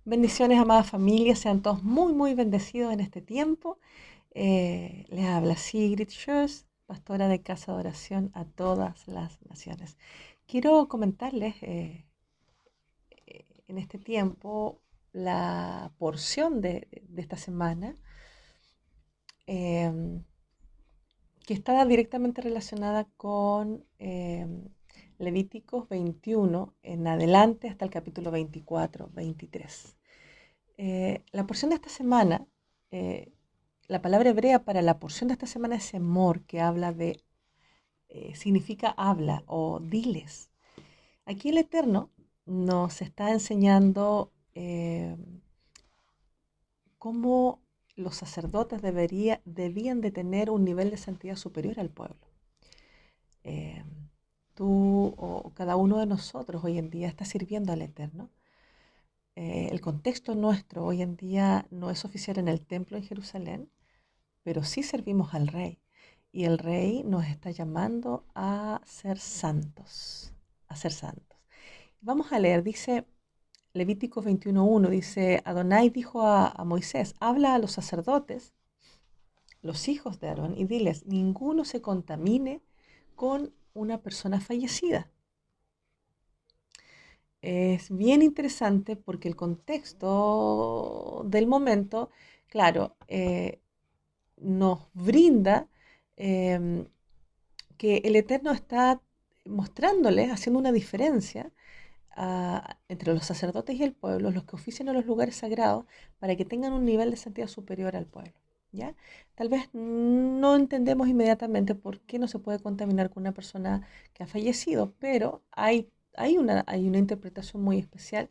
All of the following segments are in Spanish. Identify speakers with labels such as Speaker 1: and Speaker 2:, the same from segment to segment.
Speaker 1: Bendiciones, amada familia, sean todos muy, muy bendecidos en este tiempo. Les habla Sigrid Schurz, pastora de Casa de Oración a todas las naciones. Quiero comentarles en este tiempo la porción de esta semana em, que está directamente relacionada con Levíticos 21 en adelante hasta el capítulo 24, 23. La porción de esta semana, eh, la palabra hebrea para la porción de esta semana es emor, que significa habla o diles. Aquí el Eterno nos está enseñando cómo los sacerdotes debían de tener un nivel de santidad superior al pueblo. Eh, Tú o cada uno de nosotros hoy en día está sirviendo al Eterno. El contexto nuestro hoy en día no es oficial en el templo en Jerusalén, pero sí servimos al Rey. Y el Rey nos está llamando a ser santos, a ser santos. Vamos a leer, dice Levítico 21:1, dice, Adonai dijo a Moisés, habla a los sacerdotes, los hijos de Aarón, y diles, ninguno se contamine con una persona fallecida. Es bien interesante porque el contexto del momento, claro, nos brinda em, que el Eterno está mostrándoles, haciendo una diferencia entre los sacerdotes y el pueblo, los que ofician en los lugares sagrados, para que tengan un nivel de santidad superior al pueblo. ¿Ya? Tal vez no entendemos inmediatamente por qué no se puede contaminar con una persona que ha fallecido, pero hay una interpretación muy especial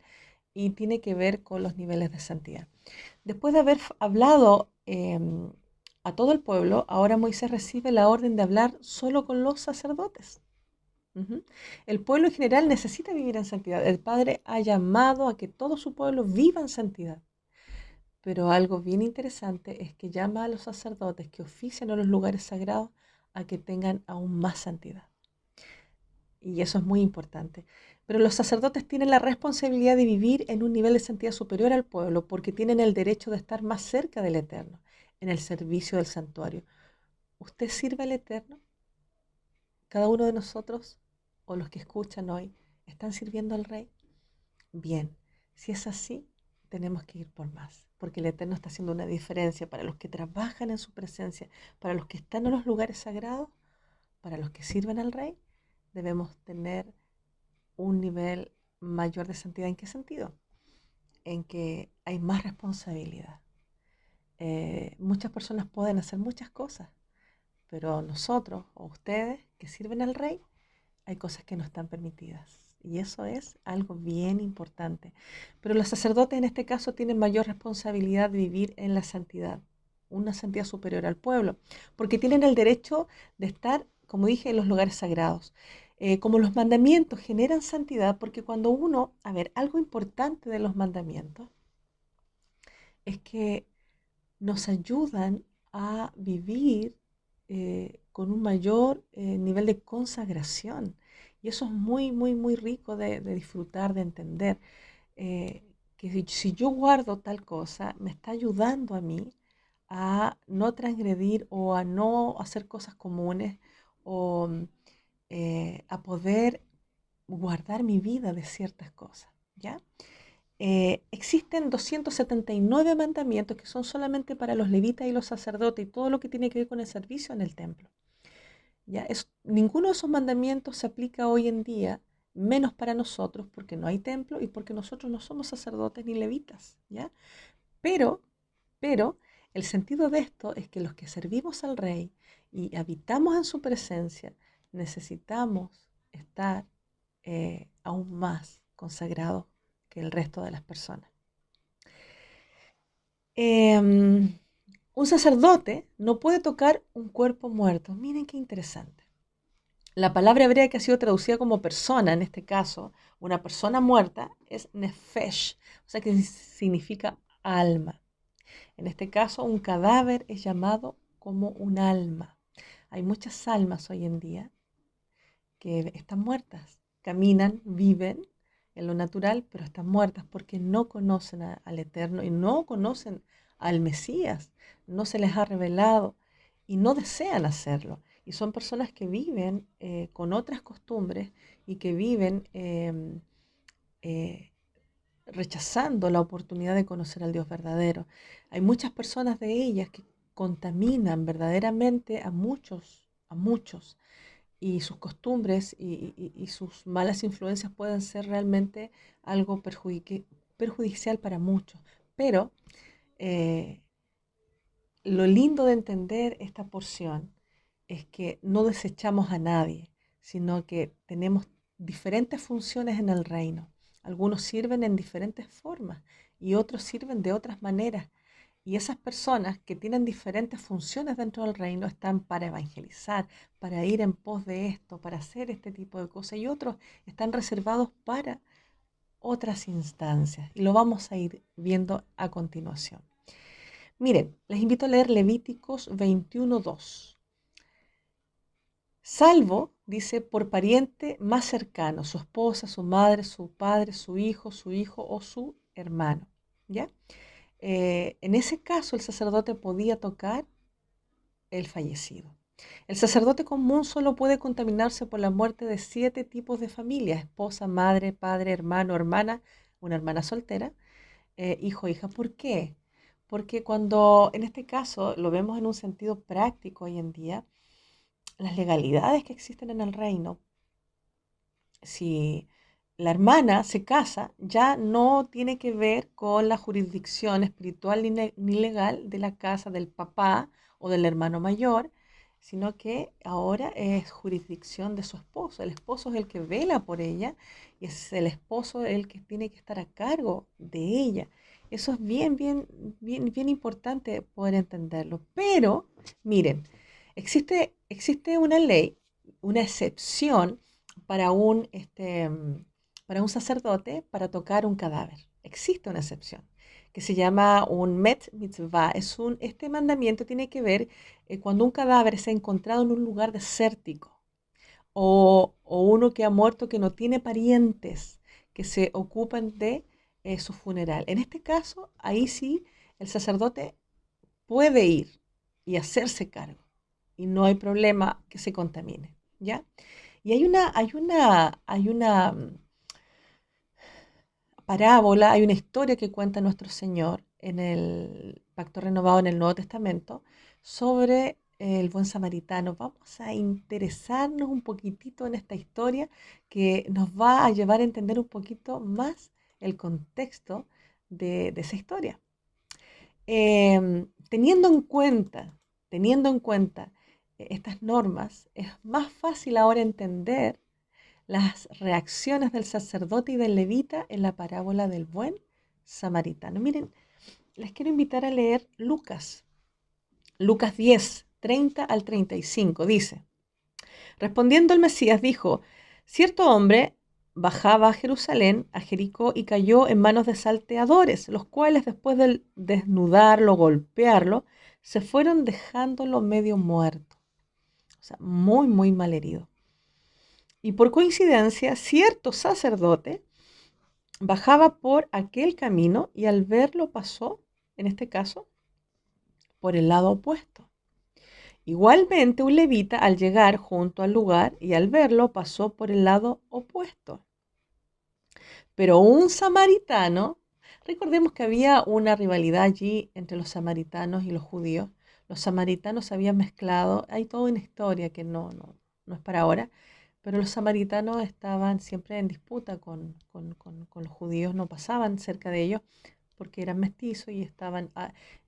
Speaker 1: y tiene que ver con los niveles de santidad. Después de haber hablado a todo el pueblo, ahora Moisés recibe la orden de hablar solo con los sacerdotes. Ujú. El pueblo en general necesita vivir en santidad. El Padre ha llamado a que todo su pueblo viva en santidad. Pero algo bien interesante es que llama a los sacerdotes que ofician en los lugares sagrados a que tengan aún más santidad. Y eso es muy importante. Pero los sacerdotes tienen la responsabilidad de vivir en un nivel de santidad superior al pueblo porque tienen el derecho de estar más cerca del Eterno en el servicio del santuario. ¿Usted sirve al Eterno? ¿Cada uno de nosotros o los que escuchan hoy están sirviendo al Rey? Bien, si es así, tenemos que ir por más, porque el Eterno está haciendo una diferencia para los que trabajan en su presencia, para los que están en los lugares sagrados, para los que sirven al Rey. Debemos tener un nivel mayor de santidad. ¿En qué sentido? En que hay más responsabilidad. Muchas personas pueden hacer muchas cosas, pero nosotros o ustedes que sirven al Rey, hay cosas que no están permitidas. Y eso es algo bien importante. Pero los sacerdotes en este caso tienen mayor responsabilidad de vivir en la santidad, una santidad superior al pueblo, porque tienen el derecho de estar, como dije, en los lugares sagrados. Como los mandamientos generan santidad, porque cuando uno, a ver, algo importante de los mandamientos es que nos ayudan a vivir con un mayor nivel de consagración. Y eso es muy, muy, muy rico de disfrutar, de entender. Que si yo guardo tal cosa, me está ayudando a mí a no transgredir o a no hacer cosas comunes o a poder guardar mi vida de ciertas cosas. ¿Ya? Existen 279 mandamientos que son solamente para los levitas y los sacerdotes y todo lo que tiene que ver con el servicio en el templo. ¿Ya? Ninguno de esos mandamientos se aplica hoy en día, menos para nosotros, porque no hay templo y porque nosotros no somos sacerdotes ni levitas. ¿Ya? Pero, pero, el sentido de esto es que los que servimos al Rey y habitamos en su presencia, necesitamos estar aún más consagrados que el resto de las personas. Em, un sacerdote no puede tocar un cuerpo muerto. Miren qué interesante. La palabra hebrea que ha sido traducida como persona, en este caso, una persona muerta, es nefesh, o sea que significa alma. En este caso, un cadáver es llamado como un alma. Hay muchas almas hoy en día que están muertas, caminan, viven en lo natural, pero están muertas porque no conocen al Eterno y no conocen al Mesías, no se les ha revelado y no desean hacerlo. Y son personas que viven con otras costumbres y que viven eh, rechazando la oportunidad de conocer al Dios verdadero. Hay muchas personas de ellas que contaminan verdaderamente a muchos, y sus costumbres y sus malas influencias pueden ser realmente algo perjudicial para muchos. Pero eh, lo lindo de entender esta porción es que no desechamos a nadie, sino que tenemos diferentes funciones en el reino. Algunos sirven en diferentes formas y otros sirven de otras maneras. Y esas personas que tienen diferentes funciones dentro del reino están para evangelizar, para ir en pos de esto, para hacer este tipo de cosas. Y otros están reservados para otras instancias. Y lo vamos a ir viendo a continuación. Miren, les invito a leer Levíticos 21:2. Salvo, dice, por pariente más cercano, su esposa, su madre, su padre, su hijo o su hermano. ¿Ya? En ese caso, el sacerdote podía tocar el fallecido. El sacerdote común solo puede contaminarse por la muerte de 7 tipos de familias: esposa, madre, padre, hermano, hermana, una hermana soltera, hijo, hija. ¿Por qué? Porque cuando, en este caso, lo vemos en un sentido práctico hoy en día, las legalidades que existen en el reino, si la hermana se casa, ya no tiene que ver con la jurisdicción espiritual ni legal de la casa del papá o del hermano mayor, sino que ahora es jurisdicción de su esposo. El esposo es el que vela por ella y es el esposo el que tiene que estar a cargo de ella. Eso es bien importante poder entenderlo. Pero, miren, existe una ley, una excepción para para un sacerdote para tocar un cadáver. Existe una excepción que se llama un met mitzvah. Este mandamiento tiene que ver cuando un cadáver se ha encontrado en un lugar desértico o uno que ha muerto que no tiene parientes que se ocupan de su funeral. En este caso, ahí sí, el sacerdote puede ir y hacerse cargo y no hay problema que se contamine, ¿ya? Y hay una parábola, hay una historia que cuenta nuestro Señor en el Pacto Renovado en el Nuevo Testamento sobre el buen samaritano. Vamos a interesarnos un poquitito en esta historia que nos va a llevar a entender un poquito más el contexto de esa historia. Teniendo en cuenta estas normas, es más fácil ahora entender las reacciones del sacerdote y del levita en la parábola del buen samaritano. Miren, les quiero invitar a leer Lucas 10, 30 al 35. Dice: respondiendo el Mesías dijo: cierto hombre bajaba a Jerusalén, a Jericó, y cayó en manos de salteadores, los cuales después de desnudarlo, golpearlo, se fueron dejándolo medio muerto. O sea, muy mal herido. Y por coincidencia, cierto sacerdote bajaba por aquel camino y al verlo pasó, en este caso, por el lado opuesto. Igualmente, un levita al llegar junto al lugar y al verlo pasó por el lado opuesto. Pero un samaritano, recordemos que había una rivalidad allí entre los samaritanos y los judíos. Los samaritanos se habían mezclado, hay toda una historia que no es para ahora, pero los samaritanos estaban siempre en disputa con los judíos, no pasaban cerca de ellos porque eran mestizos y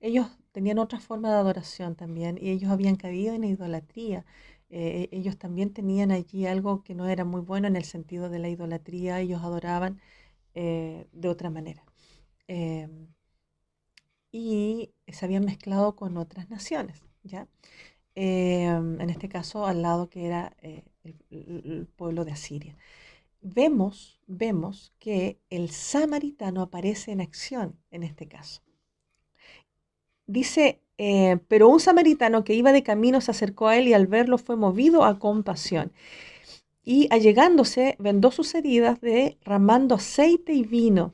Speaker 1: ellos tenían otra forma de adoración también y ellos habían caído en idolatría. Ellos también tenían allí algo que no era muy bueno en el sentido de la idolatría, ellos adoraban de otra manera. Eh, y se habían mezclado con otras naciones, ¿ya? En este caso al lado que era el pueblo de Asiria. Vemos que el samaritano aparece en acción en este caso. Dice, pero un samaritano que iba de camino se acercó a él y al verlo fue movido a compasión. y allegándose vendó sus heridas derramando aceite y vino,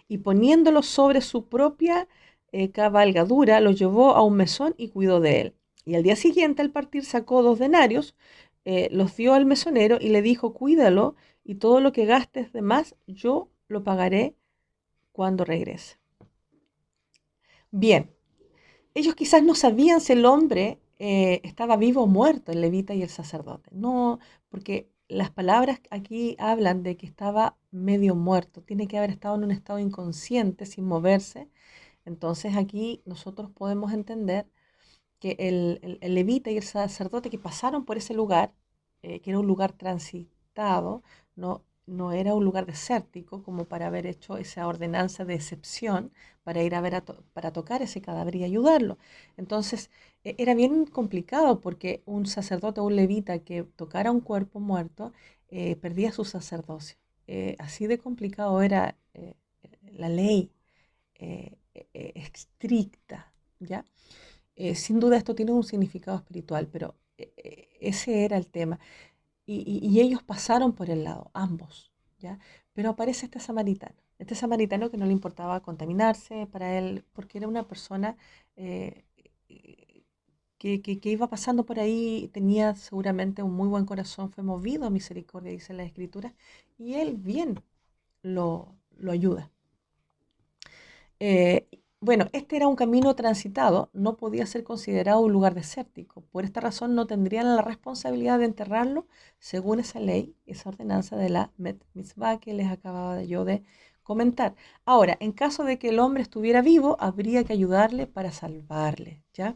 Speaker 1: y poniéndolo sobre su propia cabalgadura, lo llevó a un mesón y cuidó de él. Y al día siguiente, al partir, sacó 2 denarios, los dio al mesonero y le dijo, cuídalo, y todo lo que gastes de más, yo lo pagaré cuando regrese. Bien, ellos quizás no sabían si el hombre estaba vivo o muerto, el levita y el sacerdote. No, porque las palabras aquí hablan de que estaba medio muerto, tiene que haber estado en un estado inconsciente, sin moverse. Entonces aquí nosotros podemos entender que el levita y el sacerdote que pasaron por ese lugar, que era un lugar transitado, no era un lugar desértico como para haber hecho esa ordenanza de excepción para ir a ver para tocar ese cadáver y ayudarlo. Entonces era bien complicado porque un sacerdote o un levita que tocara un cuerpo muerto perdía su sacerdocio. Así de complicado era la ley estricta, ¿ya? Sin duda esto tiene un significado espiritual, pero ese era el tema. Y ellos pasaron por el lado, ambos, ¿ya? Pero aparece este samaritano que no le importaba contaminarse para él, porque era una persona eh, que iba pasando por ahí, tenía seguramente un muy buen corazón, fue movido a misericordia, dice la Escritura, y él bien lo ayuda. Eh, bueno, este era un camino transitado, no podía ser considerado un lugar desértico. Por esta razón no tendrían la responsabilidad de enterrarlo según esa ley, esa ordenanza de la Met Mitzvah que les acababa yo de comentar. Ahora, en caso de que el hombre estuviera vivo, habría que ayudarle para salvarle, ¿ya?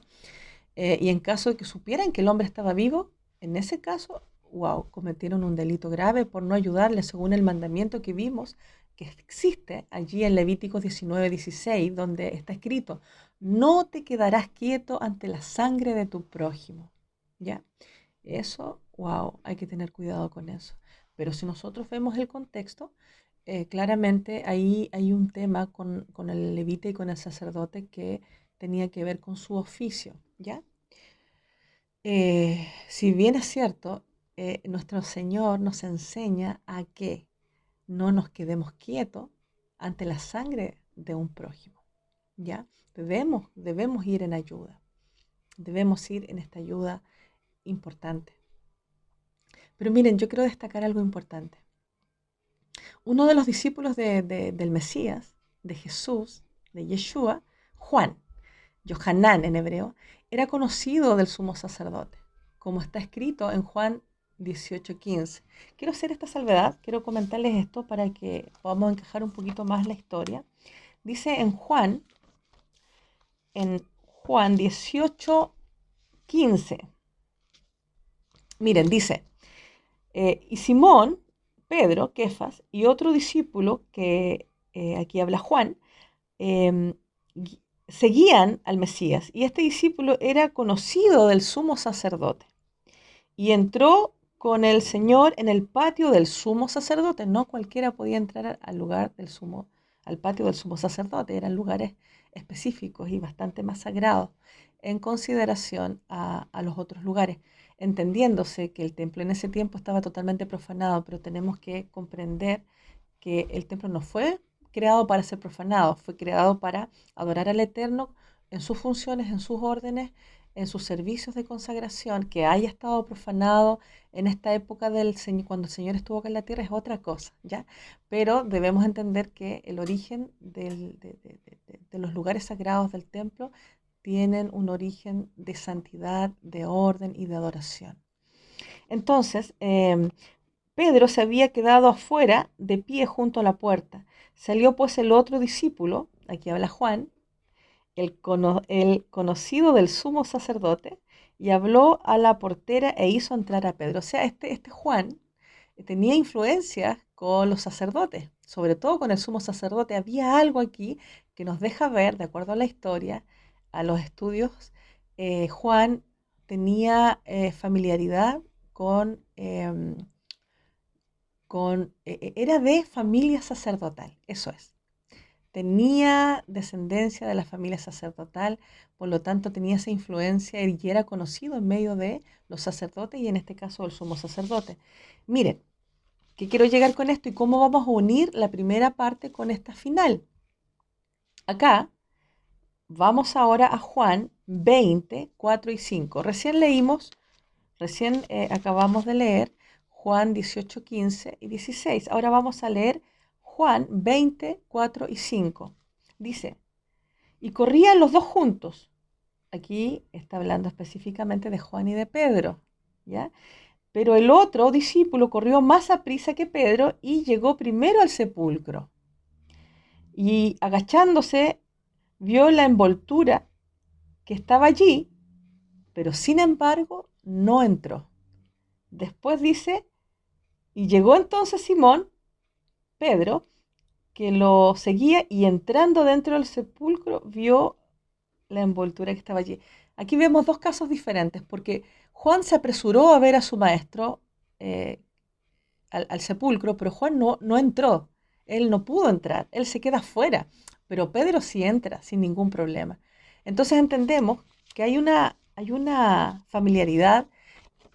Speaker 1: Y en caso de que supieran que el hombre estaba vivo, en ese caso, wow, cometieron un delito grave por no ayudarle según el mandamiento que vimos que existe allí en Levíticos 19:16, donde está escrito, no te quedarás quieto ante la sangre de tu prójimo. ¿Ya? Eso, wow, hay que tener cuidado con eso. Pero si nosotros vemos el contexto, claramente ahí hay un tema con el levita y con el sacerdote que tenía que ver con su oficio, ¿ya? Si bien es cierto, nuestro Señor nos enseña a que no nos quedemos quietos ante la sangre de un prójimo, ¿ya? Debemos ir en ayuda, debemos ir en esta ayuda importante. Pero miren, yo quiero destacar algo importante. Uno de los discípulos del Mesías, de Jesús, de Yeshua, Juan, Yohanan en hebreo, era conocido del sumo sacerdote, como está escrito en Juan 18:15. Quiero hacer esta salvedad, quiero comentarles esto para que podamos encajar un poquito más la historia. Dice en Juan 18:15, miren, dice, y Simón, Pedro, Kefas, y otro discípulo que aquí habla Juan, em, seguían al Mesías, y este discípulo era conocido del sumo sacerdote, y entró con el Señor en el patio del sumo sacerdote. No cualquiera podía entrar al patio del sumo sacerdote, eran lugares específicos y bastante más sagrados en consideración a los otros lugares, entendiéndose que el templo en ese tiempo estaba totalmente profanado, pero tenemos que comprender que el templo no fue creado para ser profanado, fue creado para adorar al Eterno en sus funciones, en sus órdenes, en sus servicios de consagración. Que haya estado profanado en esta época cuando el Señor estuvo acá en la tierra es otra cosa, ¿ya? Pero debemos entender que el origen de los lugares sagrados del templo tienen un origen de santidad, de orden y de adoración. Entonces, Pedro se había quedado afuera, de pie junto a la puerta. Salió pues el otro discípulo, aquí habla Juan, el conocido del sumo sacerdote, y habló a la portera e hizo entrar a Pedro. O sea, este Juan tenía influencia con los sacerdotes, sobre todo con el sumo sacerdote. Había algo aquí que nos deja ver, de acuerdo a la historia, a los estudios, Juan tenía familiaridad era de familia sacerdotal, eso es. tenía descendencia de la familia sacerdotal, por lo tanto tenía esa influencia y era conocido en medio de los sacerdotes y en este caso el sumo sacerdote. Miren, ¿qué quiero llegar con esto y cómo vamos a unir la primera parte con esta final? Acá vamos ahora a Juan 20, 4 y 5. Recién acabamos de leer Juan 18, 15 y 16. Ahora vamos a leer Juan 20, 4 y 5. Dice, y corrían los dos juntos. Aquí está hablando específicamente de Juan y de Pedro, ¿ya? Pero el otro discípulo corrió más aprisa que Pedro y llegó primero al sepulcro. Y agachándose, vio la envoltura que estaba allí, pero sin embargo no entró. Después dice, y llegó entonces Simón, Pedro, que lo seguía y entrando dentro del sepulcro vio la envoltura que estaba allí. Aquí vemos dos casos diferentes, porque Juan se apresuró a ver a su maestro eh, al sepulcro, pero Juan no entró. Él no pudo entrar, él se queda afuera, pero Pedro sí entra sin ningún problema. Entonces entendemos que hay una familiaridad.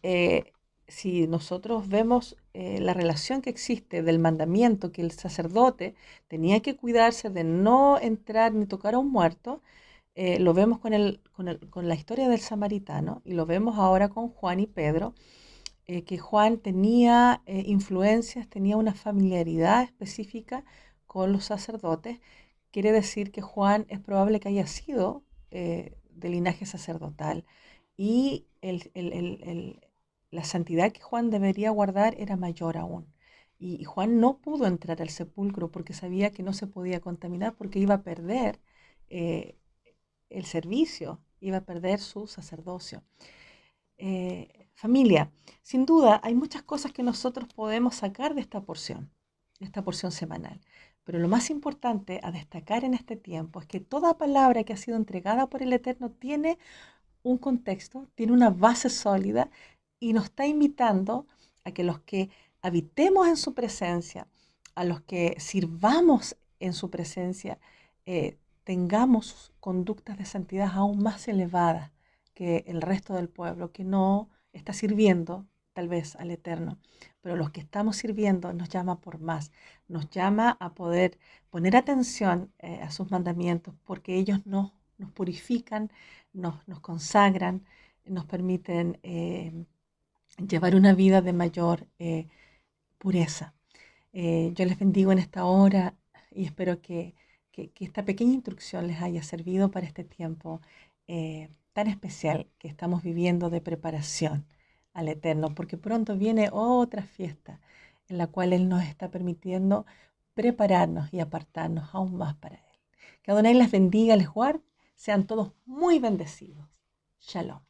Speaker 1: eh, si nosotros vemos la relación que existe del mandamiento que el sacerdote tenía que cuidarse de no entrar ni tocar a un muerto, lo vemos con la historia del samaritano y lo vemos ahora con Juan y Pedro, que Juan tenía influencias, tenía una familiaridad específica con los sacerdotes. Quiere decir que Juan es probable que haya sido de linaje sacerdotal y la santidad que Juan debería guardar era mayor aún. Y Juan no pudo entrar al sepulcro porque sabía que no se podía contaminar porque iba a perder eh, el servicio, iba a perder su sacerdocio. Familia, sin duda hay muchas cosas que nosotros podemos sacar de esta porción semanal. Pero lo más importante a destacar en este tiempo es que toda palabra que ha sido entregada por el Eterno tiene un contexto, tiene una base sólida y nos está invitando a que los que habitemos en su presencia, a los que sirvamos en su presencia, tengamos conductas de santidad aún más elevadas que el resto del pueblo que no está sirviendo tal vez al Eterno. Pero los que estamos sirviendo nos llama por más, nos llama a poder poner atención a sus mandamientos porque ellos nos purifican, nos consagran, nos permiten llevar una vida de mayor pureza. Yo les bendigo en esta hora y espero que esta pequeña instrucción les haya servido para este tiempo tan especial que estamos viviendo de preparación al Eterno, porque pronto viene otra fiesta en la cual Él nos está permitiendo prepararnos y apartarnos aún más para Él. Que Adonai les bendiga, les guarde, sean todos muy bendecidos. Shalom.